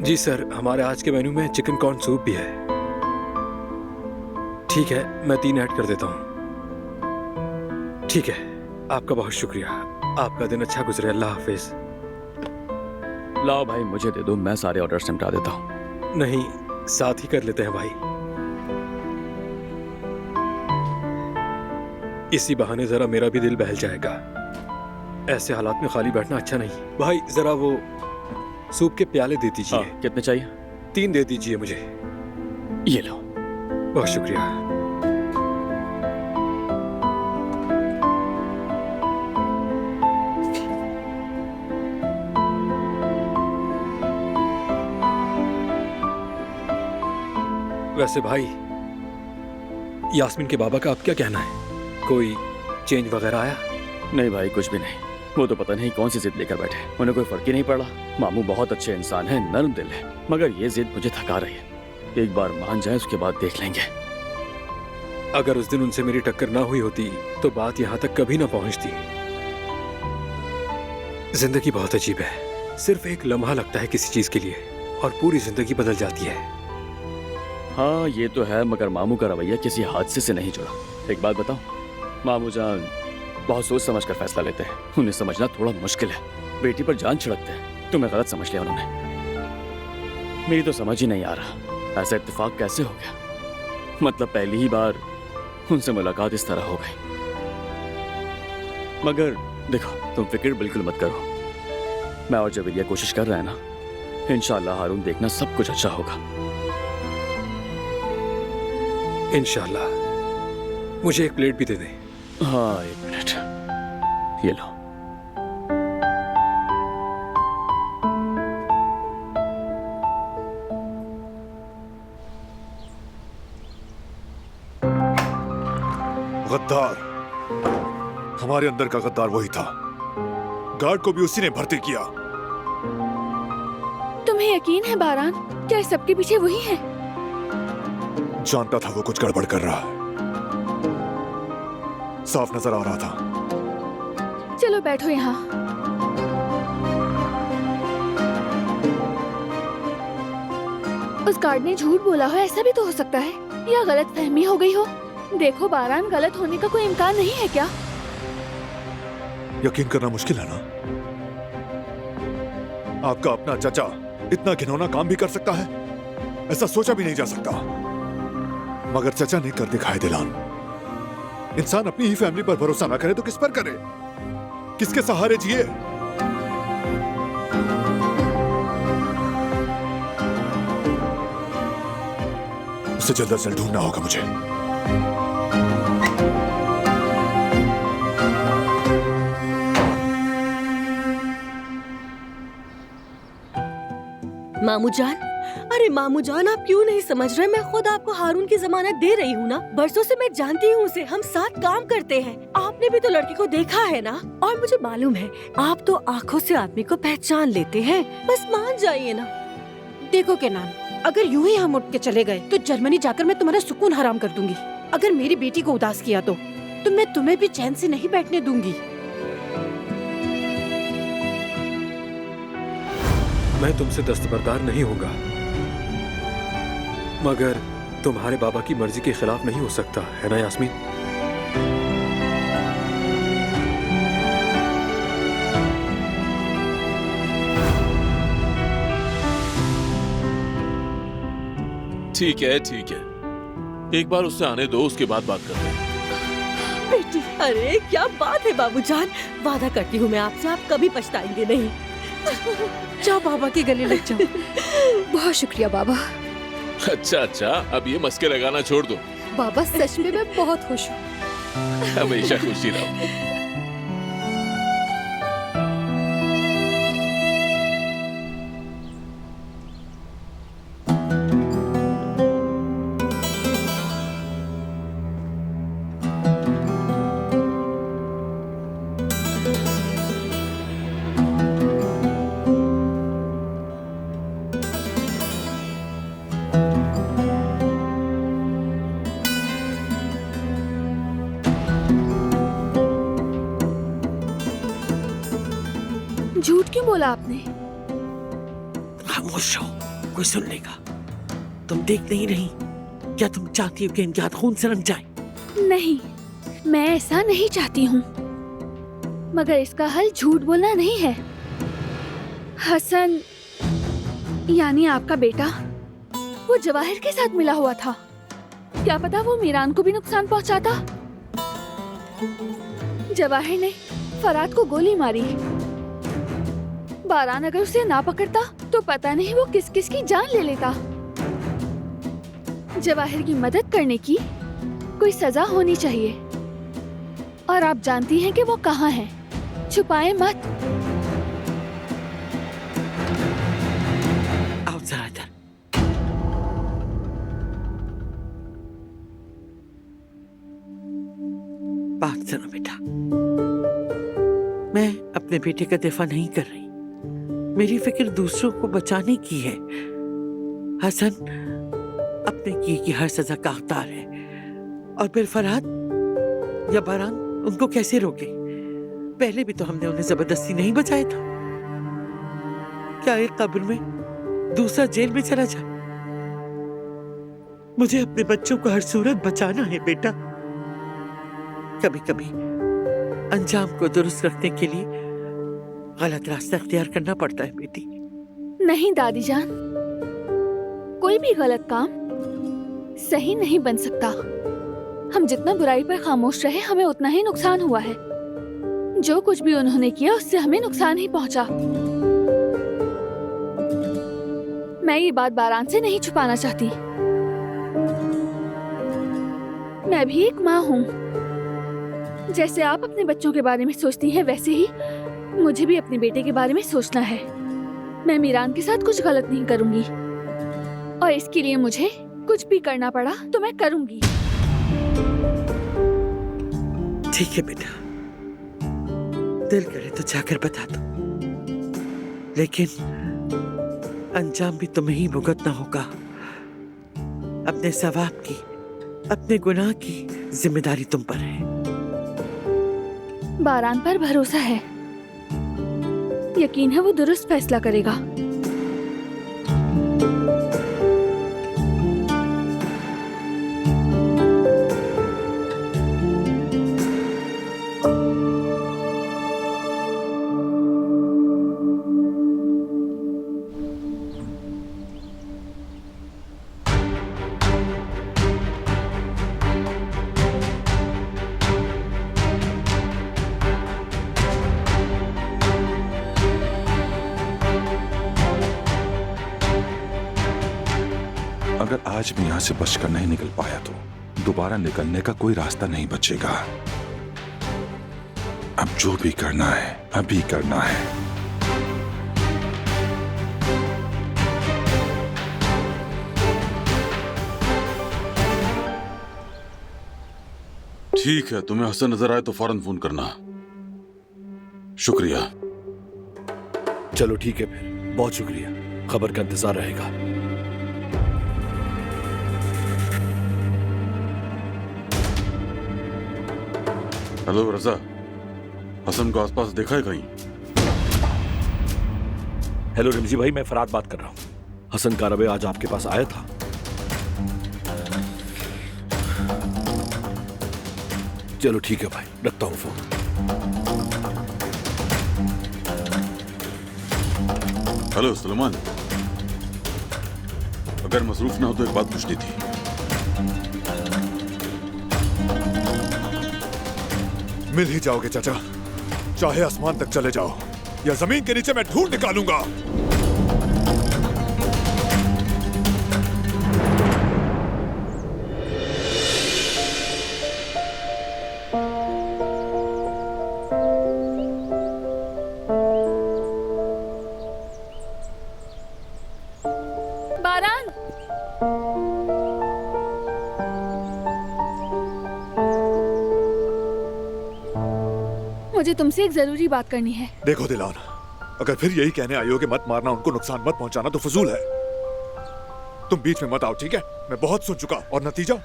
जी sir, हमारे आज के मेन्यू में चिकन कॉर्न सूप भी है। ठीक है, मैं 3 ऐड कर देता हूँ। ठीक है, आपका बहुत शुक्रिया। आपका दिन अच्छा गुजरे। अल्लाह हाफिज। लाओ भाई, मुझे दे दो, मैं सारे ऑर्डर्स निपटा देता हूँ। नहीं, साथ ही कर लेते हैं भाई। इसी बहाने जरा मेरा भी दिल बहल जाएगा। ऐसे हालात में खाली बैठना अच्छा नहीं। भाई जरा वो सूप के प्याले दे दीजिए। कितने चाहिए? 3 दे दीजिए मुझे। ये लो। बहुत शुक्रिया। वैसे भाई, यास्मीन के बाबा का अब क्या कहना है? कोई चेंज वगैरह आया? नहीं भाई, कुछ भी नहीं। वो तो पता नहीं कौन सी जिद लेकर बैठे, उन्हें कोई फर्क ही नहीं पड़ा। मामू बहुत अच्छे इंसान हैं, नर्म दिल है, मगर ये जिद मुझे थका रही है। एक बार मान जाए, उसके बाद देख लेंगे। अगर उस दिन उनसे मेरी टक्कर ना हुई होती तो बात यहाँ तक कभी ना पहुँचती। जिंदगी बहुत अजीब है। सिर्फ एक लम्हा लगता है किसी चीज के लिए और पूरी जिंदगी बदल जाती है। हाँ ये तो है, मगर मामू का रवैया किसी हादसे से नहीं जुड़ा। एक बात बताओ, मामू जान बहुत सोच समझ कर फैसला लेते हैं। उन्हें समझना थोड़ा मुश्किल है। बेटी पर जान छिड़कते हैं। तुम्हें गलत समझ लिया उन्होंने। मेरी तो समझ ही नहीं आ रहा, ऐसा इत्तेफाक कैसे हो गया। मतलब पहली ही बार उनसे मुलाकात इस तरह हो गई। मगर देखो, तुम फिक्र बिल्कुल मत करो। मैं और जवेरिया कोशिश कर रहे हैं ना। इंशाल्लाह हारून देखना सब कुछ अच्छा होगा। इंशाल्लाह। मुझे एक प्लेट भी दे दें। हाँ, एक मिनट, ये लो। गद्दार, हमारे अंदर का गद्दार वही था। गार्ड को भी उसी ने भर्ती किया। तुम्हें यकीन है बारान, क्या सबके पीछे वही है? जानता था वो कुछ गड़बड़ कर रहा है, साफ नजर आ रहा था। चलो बैठो यहाँ। उस गार्ड ने झूठ बोला हो, ऐसा भी तो हो सकता है, या गलत फहमी हो गई हो। देखो बारान, गलत होने का कोई इम्कान नहीं है क्या? यकीन करना मुश्किल है ना। आपका अपना चाचा इतना घिनौना काम भी कर सकता है, ऐसा सोचा भी नहीं जा सकता। मगर चाचा ने कर दिखाया दिलान। इंसान अपनी ही फैमिली पर भरोसा ना करे तो किस पर करे? किसके सहारे जिए? उसे जल्द से जल्द ढूंढना होगा मुझे। मामू जान, अरे मामू जान, आप क्यों नहीं समझ रहे? मैं खुद आपको हारून की जमानत दे रही हूँ ना। बरसों से मैं जानती हूँ उसे, हम साथ काम करते हैं। आपने भी तो लड़के को देखा है ना, और मुझे मालूम है आप तो आँखों से आदमी को पहचान लेते हैं। बस मान जाइए ना। देखो केनान, अगर यूं ही हम उठ के चले गए तो जर्मनी जाकर मैं तुम्हारा सुकून हराम कर दूंगी। अगर मेरी बेटी को उदास किया तो मैं तुम्हें भी चैन से नहीं बैठने दूंगी। मैं तुमसे दस्तबरदार नहीं होगा, मगर तुम्हारे बाबा की मर्जी के खिलाफ नहीं हो सकता, है ना यास्मीन? ठीक है ठीक है, एक बार उससे आने दो, उसके बाद बात करते हैं। बेटी, अरे क्या बात है बाबू जान, वादा करती हूँ मैं आपसे, आप कभी पछताएंगे नहीं। जाओ बाबा के गले लग जाओ। बहुत शुक्रिया बाबा। अच्छा, अब ये मस्के लगाना छोड़ दो। बाबा सच में मैं बहुत खुश हूँ। हमेशा खुशी रहो। झूठ क्यों बोला आपने? खामोश रहो, कोई सुन लेगा। तुम देख नहीं रही? क्या तुम चाहती हो कि इनके हाथ खून से रंग जाए? नहीं, मैं ऐसा नहीं चाहती हूँ, मगर इसका हल झूठ बोलना नहीं है। हसन यानी आपका बेटा वो जवाहिर के साथ मिला हुआ था। क्या पता वो मीरान को भी नुकसान पहुंचाता। जवाहिर ने फराद को गोली मारी। बारान अगर उसे ना पकड़ता तो पता नहीं वो किस किस की जान ले लेता। जवाहिर की मदद करने की कोई सजा होनी चाहिए। और आप जानती हैं कि वो कहाँ है। छुपाए मत। आओ जरा इधर। बात सुनो बेटा, मैं अपने बेटे का दिफा नहीं कर रही। मेरी फिक्र दूसरों को बचाने की है। हसन अपने किए की हर सजा का हकदार है। और फिर फरहाद या बारान उनको कैसे रोके? पहले भी तो हमने उन्हें जबरदस्ती नहीं बचाया था। क्या एक कब्र में दूसरा जेल में चला जाए? मुझे अपने बच्चों को हर सूरत बचाना है बेटा। कभी कभी अंजाम को दुरुस्त रखने के लिए गलत रास्ता अख्तियार करना पड़ता है बेटी। नहीं दादी जान, कोई भी गलत काम सही नहीं बन सकता। हम जितना बुराई पर खामोश रहे हमें उतना ही नुकसान हुआ है। जो कुछ भी उन्होंने किया उससे हमें नुकसान ही पहुंचा। मैं ये बात बारान से नहीं छुपाना चाहती। मैं भी एक माँ हूँ। जैसे आप अपने बच्चों के बारे में सोचती हैं वैसे ही मुझे भी अपने बेटे के बारे में सोचना है। मैं मीरान के साथ कुछ गलत नहीं करूंगी और इसके लिए मुझे कुछ भी करना पड़ा तो मैं करूंगी। ठीक है बेटा, दिल करे तो जाकर बता दो, लेकिन अंजाम भी तुम्हें ही भुगतना होगा। अपने सवाब की, अपने गुनाह की जिम्मेदारी तुम पर है। बारान पर भरोसा है, यकीन है वो दुरुस्त फैसला करेगा। अगर आज भी यहां से बचकर नहीं निकल पाया तो दोबारा निकलने का कोई रास्ता नहीं बचेगा। अब जो भी करना है अभी करना है। ठीक है, तुम्हें हसन नजर आए तो फौरन फोन करना। शुक्रिया। चलो ठीक है फिर, बहुत शुक्रिया। खबर का इंतजार रहेगा। हेलो रजा, हसन को आसपास देखा है कहीं? हेलो रिमजी भाई, मैं फराद बात कर रहा हूँ। हसन कारवे आज आपके पास आया था? चलो ठीक है भाई, रखता हूँ फोन। हेलो सलमान, अगर मसरूफ ना हो तो एक बात पूछनी थी। मिल ही जाओगे चाचा, चाहे आसमान तक चले जाओ या जमीन के नीचे मैं ढूंढ निकालूंगा। बारान, मुझे तुमसे एक जरूरी बात करनी है। देखो दिलान, अगर फिर यही कहने आई हो कि मत मारना, उनको नुकसान मत पहुंचाना, तो फजूल है। तुम बीच में मत आओ, ठीक है? मैं बहुत सुन चुका और नतीजा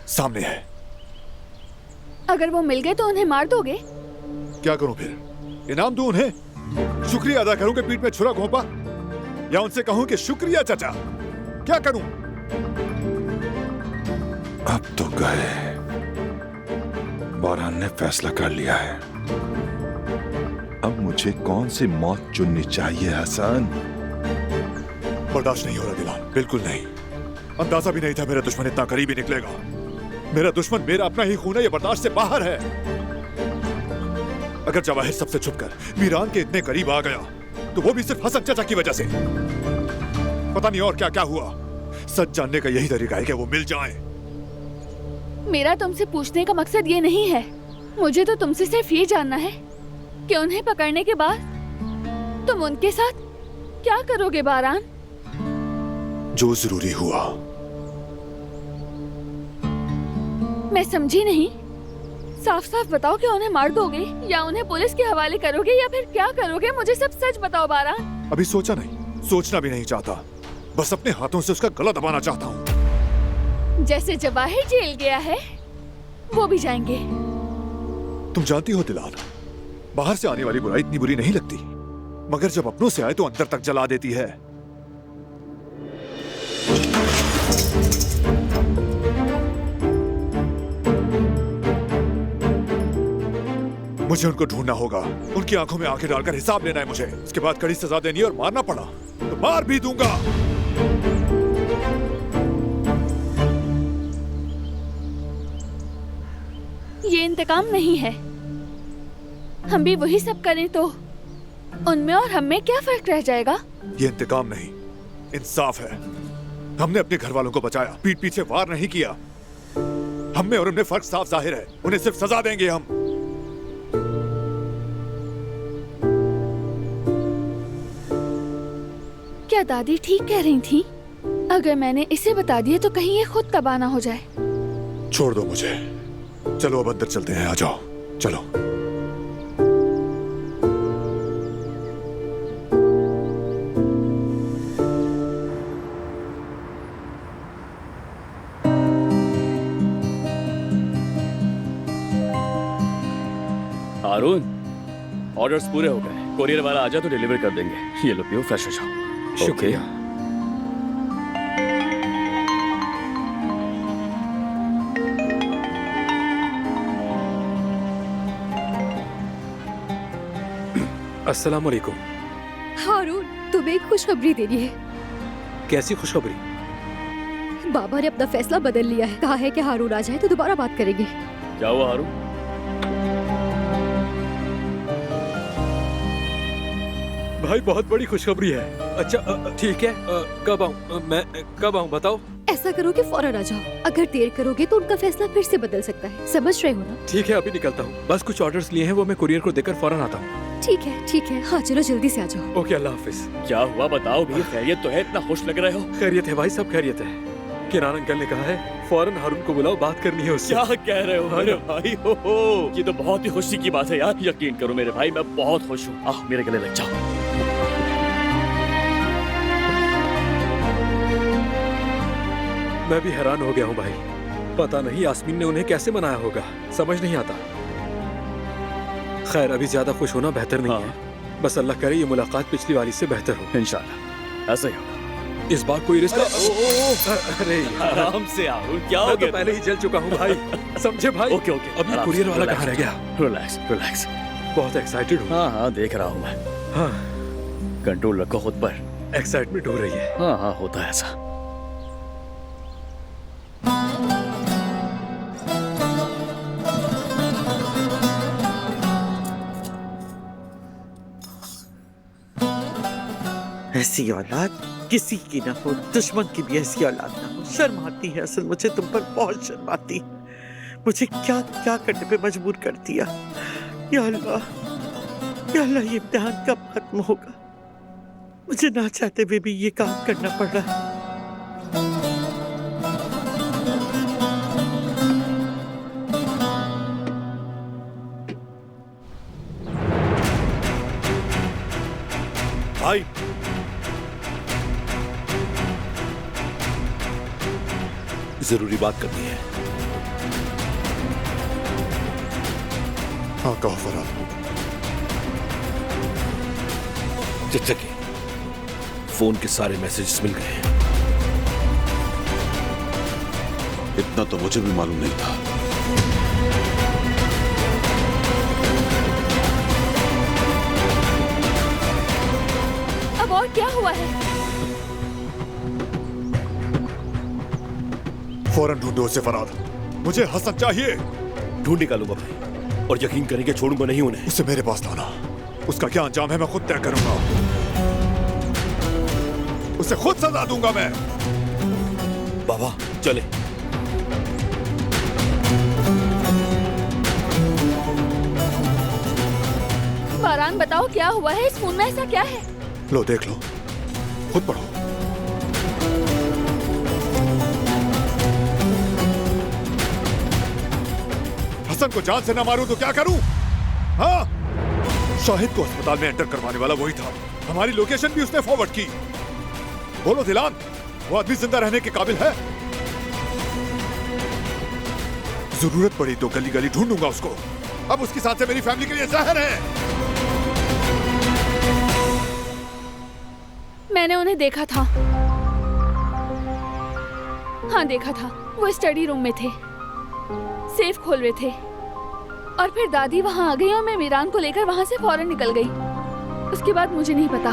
सामने है। अगर वो मिल गए तो उन्हें मार दोगे? क्या करूं फिर? इनाम दूं उन्हें? शुक्रिया अदा करूं कि पीठ में छुरा घोंपा, या उनसे कहूं कि शुक्रिया चाचा? क्या करूं? अब तो गए। बारहान ने फैसला कर लिया है। अब मुझे कौन सी मौत चुननी चाहिए हसन? बर्दाश्त नहीं हो रहा दिलान, बिल्कुल नहीं। अंदाजा भी नहीं था मेरा दुश्मन इतना करीबी निकलेगा। मेरा दुश्मन मेरा अपना ही खून है, ये बर्दाश्त से बाहर है। अगर जवाहिर सबसे छुपकर मीरान के इतने करीब आ गया तो वो भी सिर्फ हसन चाचा की वजह से। पता नहीं और क्या क्या हुआ। सच जानने का यही तरीका है कि वो मिल जाएं। मेरा तुमसे पूछने का मकसद ये नहीं है। मुझे तो तुमसे सिर्फ ये जानना है कि उन्हें पकड़ने के बाद तुम उनके साथ क्या करोगे बारान? जो जरूरी हुआ। मैं समझी नहीं। साफ साफ बताओ कि उन्हें मार दोगे या उन्हें पुलिस के हवाले करोगे या फिर क्या करोगे? मुझे सब सच बताओ बारान। अभी सोचा नहीं, सोचना भी नहीं चाहता। बस अपने हाथों से उसका गला दबाना चाहता हूँ। जैसे जवाहिर जेल गया है वो भी जाएंगे। तुम जानती हो दिलान, बाहर से आने वाली बुराई इतनी बुरी नहीं लगती, मगर जब अपनों से आए तो अंदर तक जला देती है। मुझे उनको ढूंढना होगा, उनकी आंखों में आंखें डालकर हिसाब लेना है मुझे। इसके बाद कड़ी सजा देनी है और मारना पड़ा तो मार भी दूंगा। ये इंतकाम नहीं है। हम भी वही सब करें तो उनमें और हम में क्या फर्क रह जाएगा? ये इंतकाम नहीं, इंसाफ है। हमने अपने घर वालों को बचाया, पीठ पीछे वार नहीं किया। हम में और उनमें फर्क साफ जाहिर है। उन्हें सिर्फ सजा देंगे हम। क्या दादी ठीक कह रही थी? अगर मैंने इसे बता दिया तो कहीं ये खुद तबाह ना हो जाए। छोड़ दो मुझे। चलो अब अंदर चलते हैं, आ जाओ, चलो। हारून, ऑर्डर्स पूरे हो गए। कोरियर वाला आ जाए तो डिलीवर कर देंगे। ये लो पियो, फ्रेश हो जाओ। शुक्रिया। अस्सलाम वालेकुम। हारून, तुम्हें एक खुशखबरी देनी है। कैसी खुशखबरी? बाबा ने अपना फैसला बदल लिया है। कहा है कि हारून आ जाए तो दोबारा बात करेंगे। क्या हुआ हारून? भाई बहुत बड़ी खुशखबरी है। अच्छा ठीक है, कब आऊँ मैं? कब आऊँ बताओ? ऐसा करो कि फौरन आ जाओ। अगर देर करोगे तो उनका फैसला फिर से बदल सकता है। समझ रहे हो ना? ठीक है, अभी निकलता हूँ। बस कुछ ऑर्डर्स लिए हैं, वो मैं कुरियर को देकर फौरन आता हूँ। ठीक है, ठीक है। हाँ चलो जल्दी से आ जाओ। ओके, अल्लाह हाफिज। क्या हुआ बताओ भी? खैरियत तो है? इतना खुश लग रहे हो। खैरियत है भाई, सब खैरियत है। किरान अंकल ने कहा है फौरन हारून को बुलाओ, बात करनी है उससे। क्या कह रहे हो मेरे भाई? हो ये तो बहुत ही खुशी की बात है यार। यकीन करो मेरे भाई, मैं बहुत खुश हूँ। मेरे गले लग जाओ। मैं भी हैरान हो गया हूँ भाई। पता नहीं यास्मीन ने उन्हें कैसे मनाया होगा, समझ नहीं आता। खैर, अभी ज्यादा खुश होना बेहतर नहीं है। बस अल्लाह करे ये मुलाकात पिछली वाली से बेहतर हो। इंशाल्लाह ऐसा ही होगा। इस बार कोई रिश्ता। अरे आराम से आओ। क्या हो मैं गया? तो पहले ही जल चुका हूँ भाई, समझे भाई? Okay okay. अब ये कुरियर वाला कहाँ रह गया? Relax relax. बहुत एक्साइटेड हूँ। हाँ हाँ देख रहा हूँ मैं। हाँ, कंट्रोल रखो खुद पर। एक्साइटमेंट हो रही है। हाँ हाँ होता है ऐसा। ऐसी औलाद किसी की ना हो, दुश्मन की भी ऐसी औलाद ना हो। शर्म आती है असल, मुझे तुम पर बहुत शर्म आती है। मुझे क्या क्या करने पे मजबूर कर दिया। या अल्लाह, ये इम्तिहान कब खत्म होगा? मुझे ना चाहते हुए भी ये काम करना पड़ रहा है। भाई, जरूरी बात करनी है। हाँ कहो फरहाद। चचा के फोन के सारे मैसेजेस मिल गए हैं। इतना तो मुझे भी मालूम नहीं था। अब और क्या हुआ है? फौरन ढूंढो उसे फराद। मुझे हसन चाहिए। ढूंढ निकालूंगा भाई, और यकीन करेंगे छोड़ूंगा नहीं उन्हें। उसे मेरे पास लाना। उसका क्या अंजाम है मैं खुद तय करूंगा। उसे खुद सजा दूंगा मैं। बाबा चले। बारान बताओ क्या हुआ है? इस फोन में ऐसा क्या है? लो देख लो, खुद पढ़ो। हसन को जान से ना मारूं तो क्या करूं? हाँ, शाहिद को अस्पताल में एंटर करवाने वाला वही था। हमारी लोकेशन भी उसने फॉरवर्ड की। बोलो दिलान, वो आदमी जिंदा रहने के काबिल है? जरूरत पड़ी तो गली गली ढूंढूंगा उसको। अब उसकी सांसें मेरी फैमिली के लिए जहर है। मैंने उन्हें देखा था। हाँ देखा था। वो स्टडी रूम में थे, सेफ खोल रहे थे, और फिर दादी वहां आ गई और मैं मीरान को लेकर वहां से फौरन निकल गई। उसके बाद मुझे नहीं पता।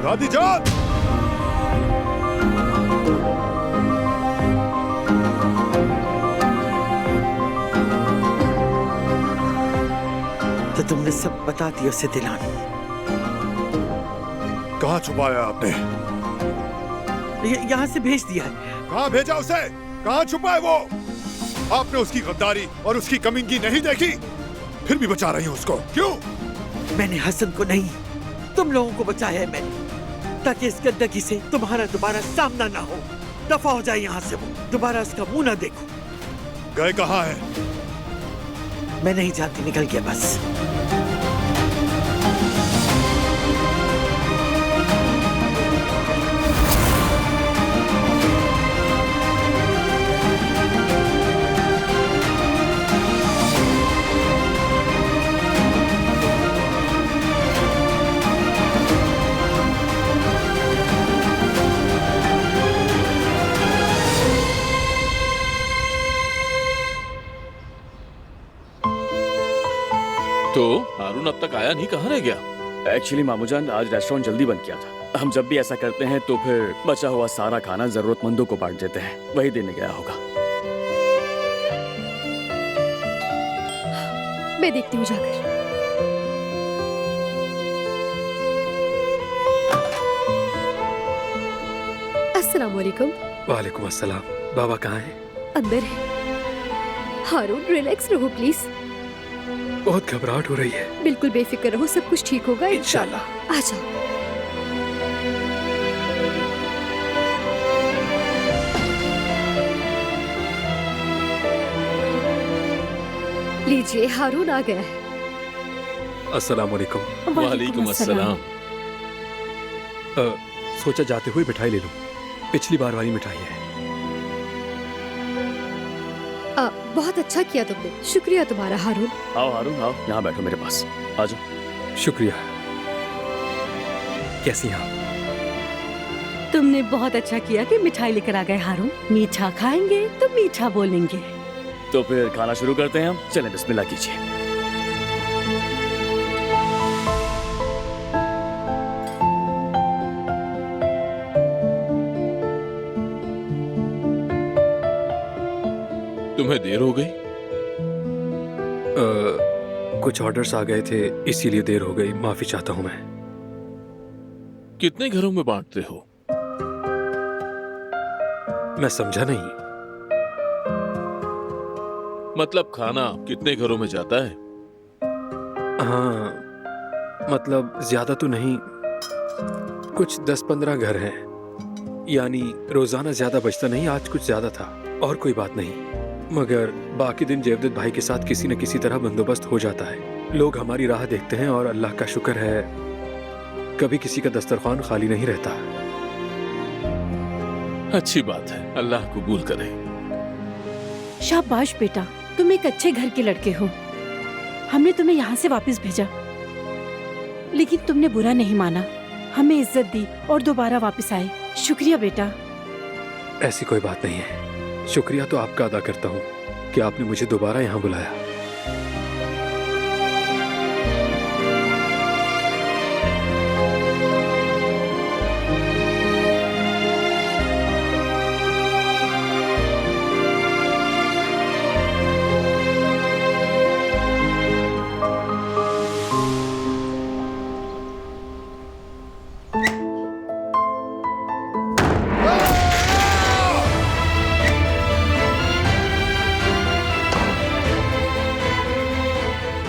दादी जान, तो तुमने सब बता दिया उसे दिलान। कहाँ छुपाया आपने? यहाँ से भेज दिया है। कहाँ भेजा उसे? कहाँ छुपा है वो? आपने उसकी गद्दारी और उसकी कमीनगी नहीं देखी, फिर भी बचा रही हूँ उसको। क्यों? मैंने हसन को नहीं, तुम लोगों को बचाया है मैंने, ताकि इस गंदगी से तुम्हारा दोबारा सामना ना हो। दफा हो जाए यहाँ से, वो दोबारा उसका मुंह ना देखो। गए कहाँ है? मैं नहीं जानती, निकल गया बस। तो हारून अब तक आया नहीं, कहाँ रह गया? एक्चुअली मामूजान आज रेस्टोरेंट जल्दी बंद किया था। हम जब भी ऐसा करते हैं तो फिर बचा हुआ सारा खाना जरूरतमंदों को बांट देते हैं। वही देने गया होगा। मैं देखती हूँ जाकर। अस्सलाम वालेकुम। वालेकुम अस्सलाम। बाबा कहाँ हैं? अंदर है। हारून रिलैक्स रहो प्लीज। बहुत घबराहट हो रही है। बिल्कुल बेफिक्र रहो, सब कुछ ठीक होगा इंशाल्लाह। आ जाओ। लीजिए, हारून आ गया है। अस्सलाम वालेकुम। वालेकुम अस्सलाम। सोचा जाते हुए मिठाई ले लूं। पिछली बार वाली मिठाई है। बहुत अच्छा किया तुमने, शुक्रिया तुम्हारा हारून। आओ हारून, आओ यहाँ बैठो मेरे पास, आ जाओ। शुक्रिया। कैसी हैं आप? तुमने बहुत अच्छा किया कि मिठाई लेकर आ गए हारून। मीठा खाएंगे तो मीठा बोलेंगे। तो फिर खाना शुरू करते हैं हम। चलें, बिस्मिल्लाह कीजिए। तुम्हें देर हो गई? कुछ ऑर्डर्स आ गए थे, इसीलिए देर हो गई। माफी चाहता हूं मैं। कितने घरों में बांटते हो? मैं समझा नहीं। मतलब खाना कितने घरों में जाता है? हाँ, मतलब ज्यादा तो नहीं, कुछ 10-15 घर हैं। यानी रोजाना ज्यादा बचता नहीं, आज कुछ ज्यादा था। और कोई बात नहीं, मगर बाकी दिन जेवदत भाई के साथ किसी न किसी तरह बंदोबस्त हो जाता है। लोग हमारी राह देखते हैं और अल्लाह का शुक्र है कभी किसी का दस्तरखान खाली नहीं रहता। अच्छी बात है, अल्लाह कबूल करे। शाबाश बेटा, तुम एक अच्छे घर के लड़के हो। हमने तुम्हें यहाँ से वापस भेजा, लेकिन तुमने बुरा नहीं माना, हमें इज्जत दी और दोबारा वापस आए। शुक्रिया बेटा। ऐसी कोई बात नहीं है, शुक्रिया तो आपका अदा करता हूँ कि आपने मुझे दोबारा यहाँ बुलाया।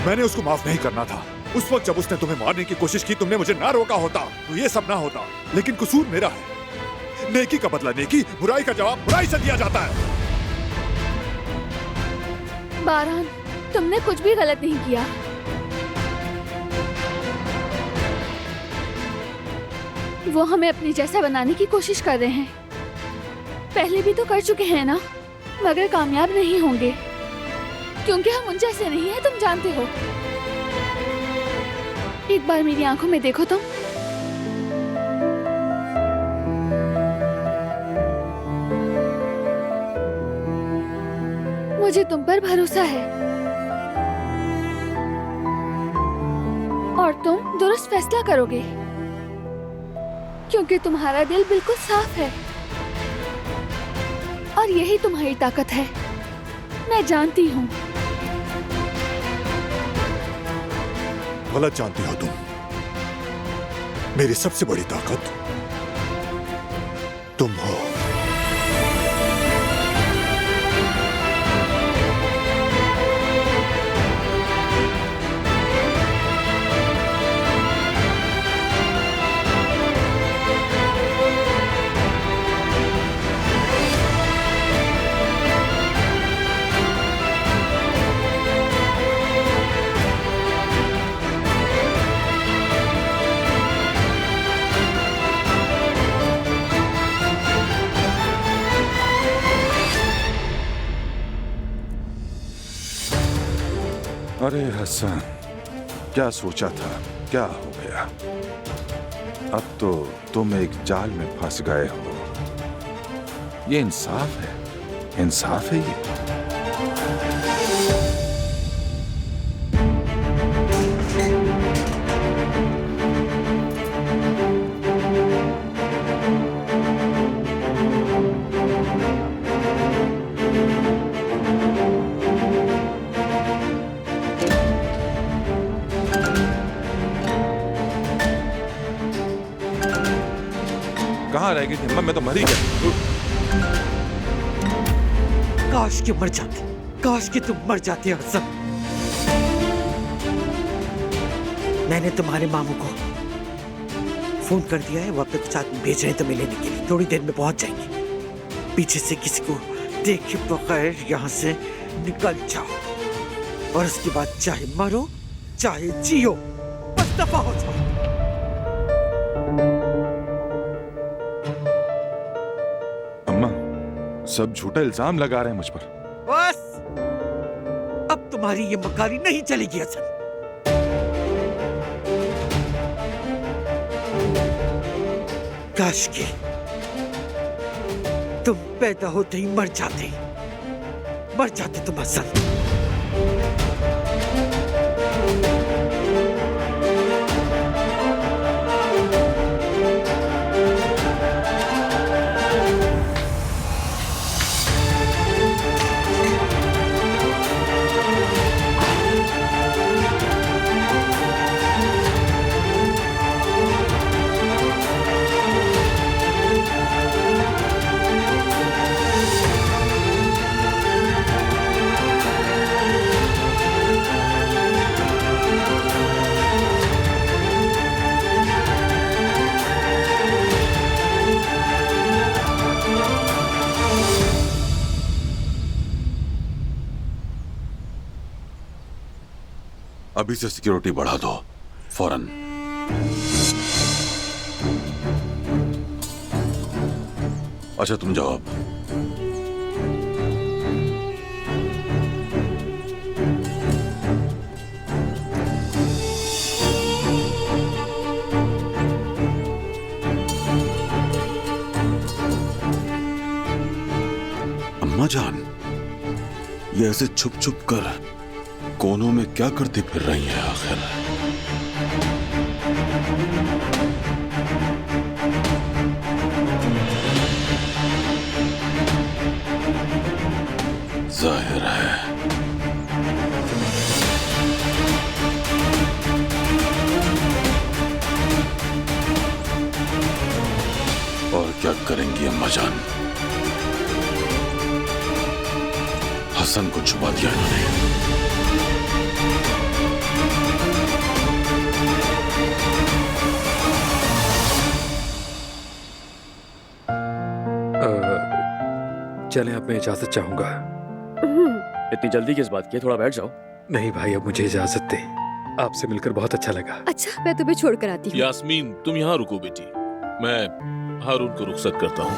मैंने उसको माफ नहीं करना था। उस वक्त जब उसने तुम्हें मारने की कोशिश की, तुमने मुझे ना रोका होता तो ये सब ना होता। लेकिन कसूर मेरा है। नेकी का बदला नेकी, बुराई का जवाब बुराई से दिया जाता है। बारान, तुमने कुछ भी गलत नहीं किया। वो हमें अपने जैसा बनाने की कोशिश कर रहे हैं। पहले भी तो कर चुके हैं ना, मगर कामयाब नहीं होंगे क्योंकि हम उन जैसे नहीं हैं, तुम जानते हो। एक बार मेरी आंखों में देखो तुम। मुझे तुम पर भरोसा है और तुम दुरुस्त फैसला करोगे क्योंकि तुम्हारा दिल बिल्कुल साफ है और यही तुम्हारी ताकत है। मैं जानती हूँ। गलत जानती हो तुम। मेरी सबसे बड़ी ताकत तुम हो। अरे हसन, क्या सोचा था, क्या हो गया? अब तो तुम एक जाल में फंस गए हो। ये इंसाफ है, इंसाफ है ये। कहाँ रह गई थी अम्मा? मैं तो मरी गया। काश कि मर जाते, काश कि तुम मर जाते हसन। मैंने तुम्हारे मामू को फोन कर दिया है, वो अपने कुछ आदमी भेज रहे हैं तुम्हें लेने के लिए। थोड़ी देर में पहुंच जाएंगे। पीछे से किसी को देखे बगैर यहाँ से निकल जाओ और उसके बाद चाहे मरो चाहे जियो, बस दफा हो जाओ। सब झूठा इल्जाम लगा रहे हैं मुझ पर। बस अब तुम्हारी ये मकारी नहीं चलेगी हसन। काश के तुम पैदा होते ही मर जाते तुम हसन। अभी से सिक्योरिटी बढ़ा दो, फौरन। अच्छा तुम जाओ अब। अम्मा जान, ये ऐसे छुप छुप कर कोनों में क्या करती फिर रही हैं आखिर? जाहिर है और क्या करेंगी अम्मा जान? हसन को छुपा दिया इन्होंने। चलें, अब मैं इजाजत चाहूंगा। इतनी जल्दी किस बात की है? थोड़ा बैठ जाओ। नहीं भाई, अब मुझे इजाजत दें। आपसे मिलकर बहुत अच्छा लगा। अच्छा, मैं तुम्हें छोड़कर आती हूँ। यास्मीन, तुम यहाँ रुको बेटी, मैं हारून को रुखसत करता हूँ।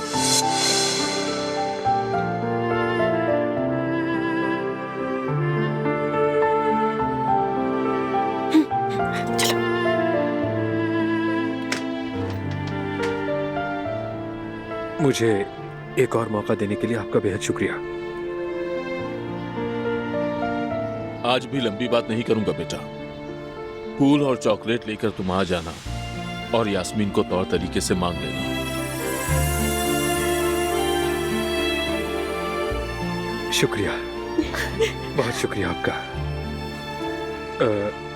मुझे एक और मौका देने के लिए आपका बेहद शुक्रिया। आज भी लंबी बात नहीं करूंगा बेटा। फूल और चॉकलेट लेकर तुम आ जाना और यास्मीन को तौर तरीके से मांग लेना। शुक्रिया, बहुत शुक्रिया आपका।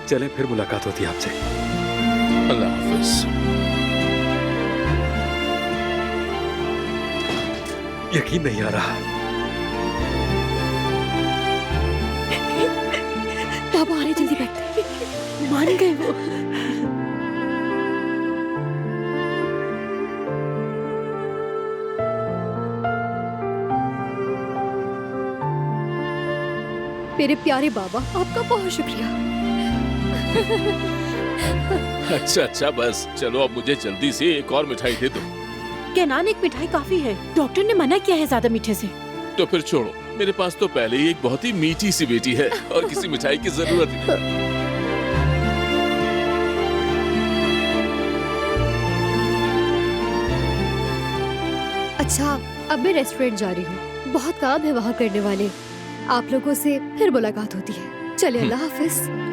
चलें, फिर मुलाकात होती है आपसे। अल्लाह हाफिज। यकीन नहीं आ रहा। पापा आ रहे, जल्दी बैठते। मान गए वो। मेरे प्यारे बाबा, आपका बहुत शुक्रिया। अच्छा बस चलो, अब मुझे जल्दी से एक और मिठाई दे दो। केनान, एक मिठाई काफी है। डॉक्टर ने मना किया है ज्यादा मीठे से। तो फिर छोड़ो, मेरे पास तो पहले ही एक बहुत ही मीठी सी बेटी है और किसी मिठाई की जरूरत नहीं। अच्छा, अब मैं रेस्टोरेंट जा रही हूँ, बहुत काम है वहाँ करने वाले। आप लोगों से फिर मुलाकात होती है। चलिए, अल्लाह हाफिज।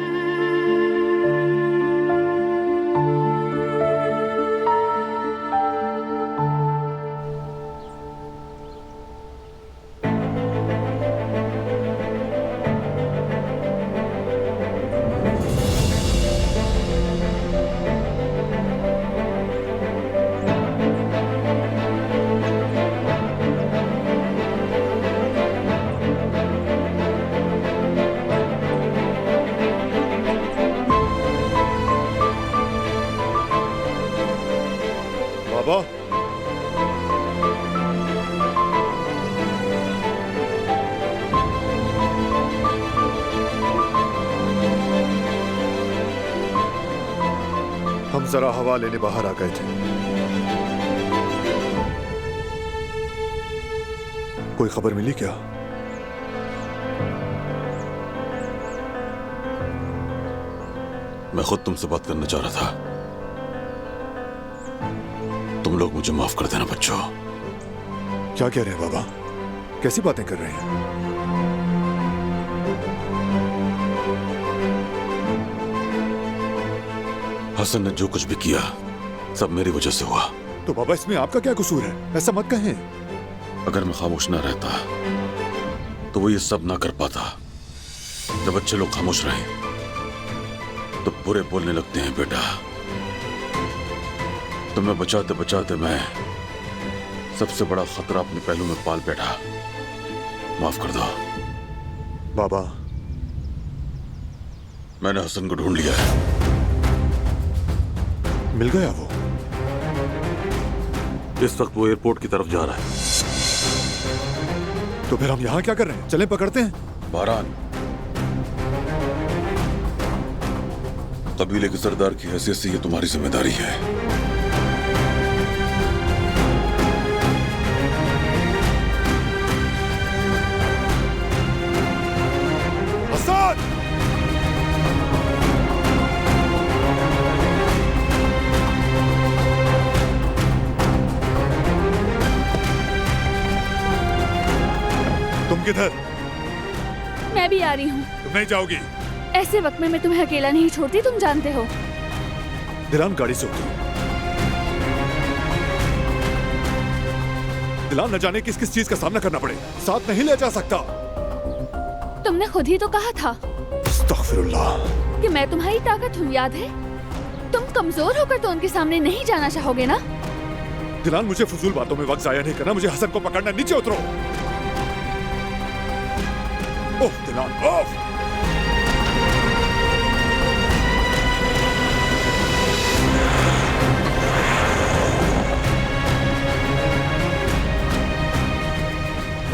बाबा, हम जरा हवा लेने बाहर आ गए थे। कोई खबर मिली क्या? मैं खुद तुमसे बात करना चाह रहा था। तुम लोग मुझे माफ कर देना बच्चों। क्या कह रहे हैं बाबा? कैसी बातें कर रहे हैं? हसन ने जो कुछ भी किया सब मेरी वजह से हुआ। तो बाबा, इसमें आपका क्या कसूर है? ऐसा मत कहें। अगर मैं खामोश ना रहता तो वो ये सब ना कर पाता। जब अच्छे लोग खामोश रहे तो बुरे बोलने लगते हैं बेटा। तो मैं बचाते बचाते मैं सबसे बड़ा खतरा अपने पहलू में पाल बैठा। माफ कर दो बाबा। मैंने हसन को ढूंढ लिया है। मिल गया वो? इस वक्त वो एयरपोर्ट की तरफ जा रहा है। तो फिर हम यहाँ क्या कर रहे हैं? चलें पकड़ते हैं। बारान, कबीले के सरदार की हैसियत से ये तुम्हारी जिम्मेदारी है। हसन! तुम किधर? मैं भी आ रही हूँ। तुम नहीं जाओगी। ऐसे वक्त में मैं तुम्हें अकेला नहीं छोड़ती, तुम जानते हो। दिलान गाड़ी से उतरो। दिलान न जाने किस किस चीज का सामना करना पड़े, साथ नहीं ले जा सकता। तुमने खुद ही तो कहा था अस्तगफिरुल्लाह कि मैं तुम्हारी ताकत हूँ, याद है? तुम कमजोर होकर तो उनके सामने नहीं जाना चाहोगे ना? दिलान, मुझे फजूल बातों में वक्त जाया नहीं करना। मुझे हसन को पकड़ना। नीचे उतरो। ओह दिलान, ओह!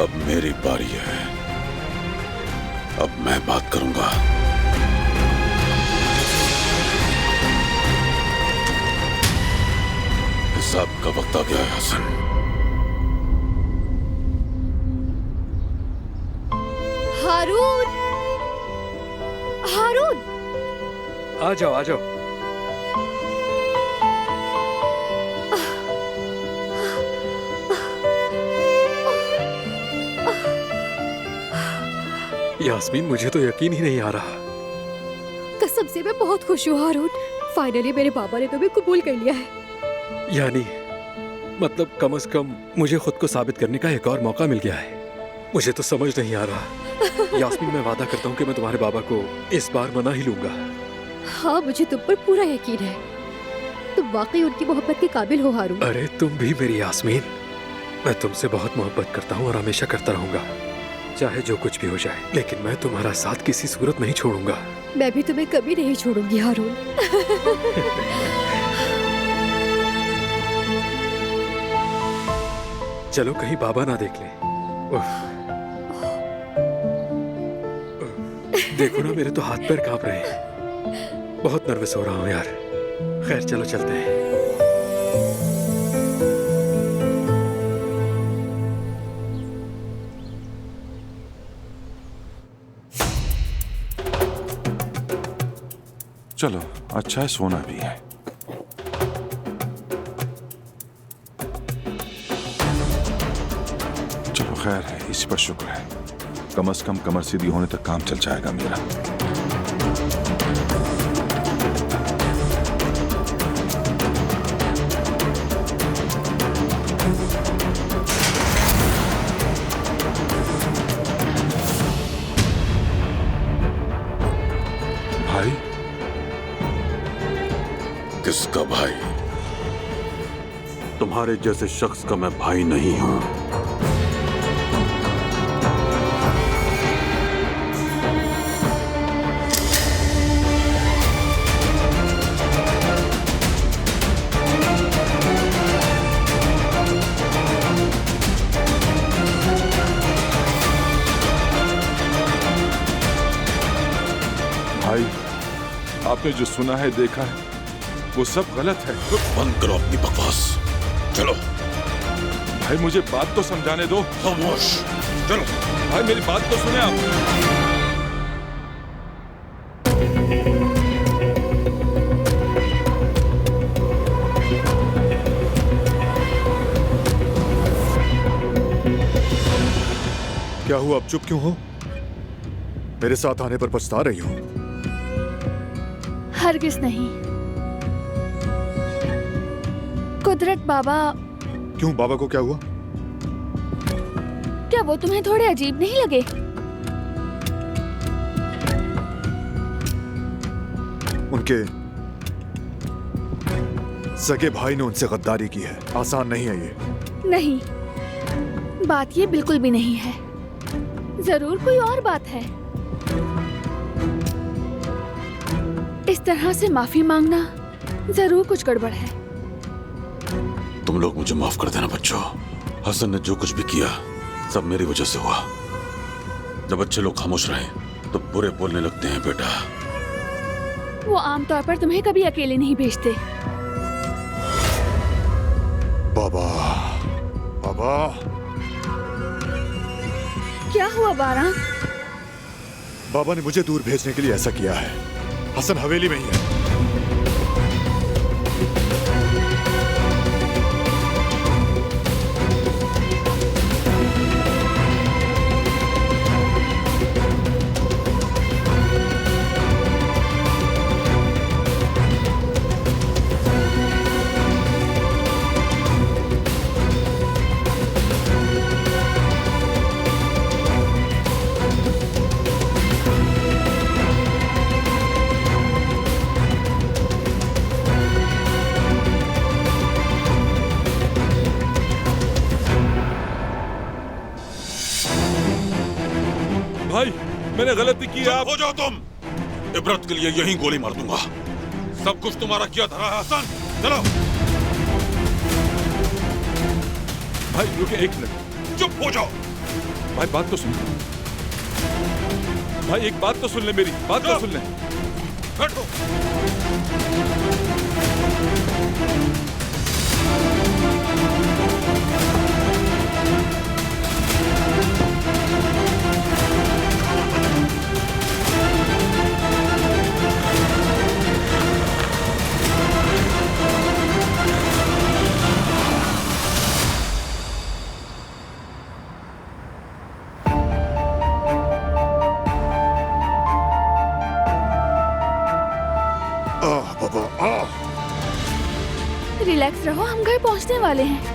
अब मेरी बारी है। अब मैं बात करूंगा। हिसाब का वक्त आ गया है हसन। हारून, हारून, आ जाओ आ जाओ। यास्मीन, मुझे तो यकीन ही नहीं आ रहा। कसम से मैं बहुत खुश हूँ हारून। फाइनली मेरे पापा ने तुम्हें कबूल कर लिया है। यानी मतलब कम से कम मुझे खुद को साबित करने का एक और मौका मिल गया है। मुझे तो समझ नहीं आ रहा। यास्मीन, मैं वादा करता हूँ कि मैं तुम्हारे बाबा को इस बार मना ही लूंगा। हाँ, मुझे तुम पर पूरा यकीन है। तुम वाकई उनकी मोहब्बत के काबिल हो हारून। अरे तुम भी मेरी यास्मीन। मैं तुमसे बहुत मोहब्बत करता हूँ और हमेशा करता रहूंगा, चाहे जो कुछ भी हो जाए। लेकिन मैं तुम्हारा साथ किसी सूरत नहीं छोड़ूंगा। मैं भी तुम्हें कभी नहीं छोड़ूंगी हारून। चलो कहीं बाबा ना देख ले। देखो ना, मेरे तो हाथ पैर कांप रहे हैं। बहुत नर्वस हो रहा हूँ यार। खैर चलो चलते हैं। चलो, अच्छा है सोना भी है। चलो खैर है, इसी पर शुक्र है। कम से कम कमर सीधी होने तक काम चल जाएगा मेरा। भाई? किसका भाई? तुम्हारे जैसे शख्स का मैं भाई नहीं हूं। भाई, आपने जो सुना है, देखा है, वो सब गलत है। बंद करो अपनी बकवास। चलो भाई, मुझे बात तो समझाने दो। खामोश। चलो भाई, मेरी बात तो सुने आप। क्या हुआ, अब चुप क्यों हो? मेरे साथ आने पर पछता रही हो? हरगिज नहीं। कुदरत बाबा। क्यों, बाबा को क्या हुआ? क्या वो तुम्हें थोड़े अजीब नहीं लगे? उनके सगे भाई ने उनसे गद्दारी की है। आसान नहीं है ये। नहीं, बात ये बिल्कुल भी नहीं है। जरूर कोई और बात है। इस तरह से माफी मांगना जरूर कुछ गड़बड़ है। तुम लोग मुझे माफ कर देना बच्चों। हसन ने जो कुछ भी किया सब मेरी वजह से हुआ। जब अच्छे लोग खामोश रहे तो बुरे बोलने लगते हैं बेटा। वो आमतौर पर तुम्हें कभी अकेले नहीं भेजते। बाबा, बाबा, क्या हुआ बारा? बाबा ने मुझे दूर भेजने के लिए ऐसा किया है। हसन हवेली में ही है। भाई, मैंने गलती की। आप हो जाओ तुम। इबरत के लिए यहीं गोली मार दूंगा। सब कुछ तुम्हारा किया धरा है हसन। चलो। भाई रुके एक मिनट। चुप हो जाओ। भाई बात तो सुन। भाई एक बात तो सुन ले, मेरी बात तो सुन ले। बैठो। रिलैक्स रहो, हम घर पहुंचने वाले हैं।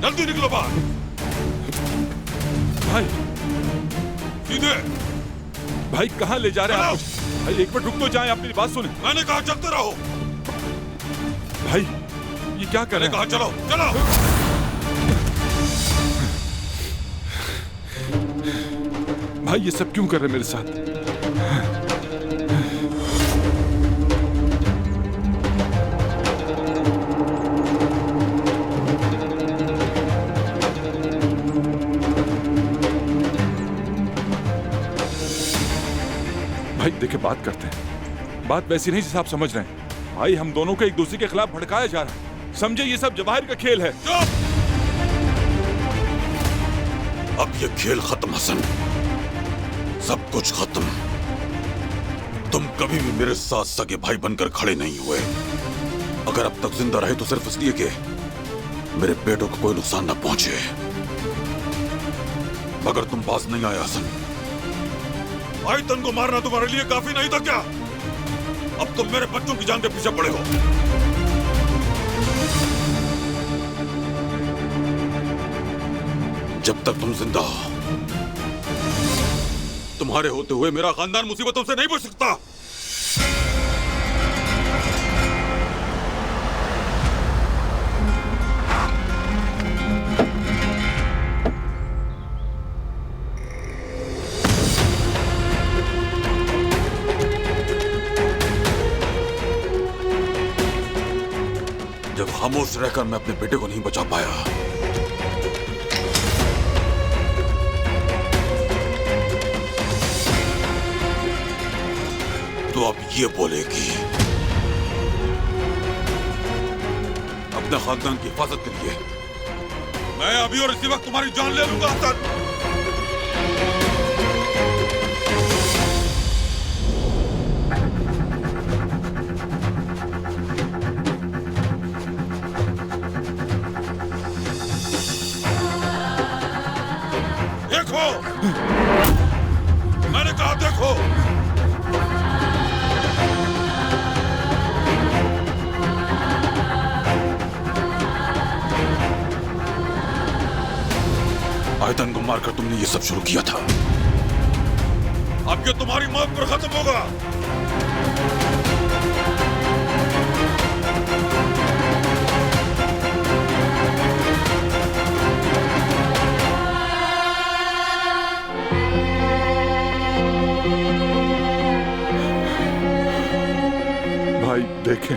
जल्दी निकलो बाहर। भाई सीधे। भाई कहाँ ले जा रहे हैं आप? भाई एक मिनट रुक तो जाएं, आप मेरी बात सुने। मैंने कहा चलते रहो। भाई ये क्या कर रहे हैं? कहा चलो चलो। भाई ये सब क्यों कर रहे हैं मेरे साथ? भाई देखिए बात करते हैं। बात वैसी नहीं जैसे आप समझ रहे हैं। भाई हम दोनों को एक दूसरे के खिलाफ भड़काया जा रहा है। समझे ये सब जवाहिर का खेल है। अब ये खेल खत्म हसन, सब कुछ खत्म। तुम कभी भी मेरे साथ सगे भाई बनकर खड़े नहीं हुए। अगर अब तक जिंदा रहे तो सिर्फ इसलिए कि मेरे बेटों को कोई नुकसान न पहुंचे। मगर तुम पास नहीं आए हसन। आयतन को मारना तुम्हारे लिए काफी नहीं था क्या? अब तुम मेरे बच्चों की जान के पीछे पड़े हो। जब तक तुम जिंदा हो, तुम्हारे होते हुए मेरा खानदान मुसीबतों से नहीं बच सकता। खामोश रहकर मैं अपने बेटे को नहीं बचा पाया। तो अब ये बोलेगी, अपने खानदान की हिफाजत के लिए मैं अभी और इसी वक्त तुम्हारी जान ले लूंगा हसन। देखो, मैंने कहा देखो। आयतन को मारकर तुमने ये सब शुरू किया था, अब ये तुम्हारी मौत पर खत्म होगा। भाई देखें,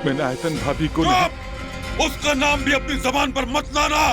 मैंने आयतन भाभी को नहीं... उसका नाम भी अपनी जबान पर मत लाना।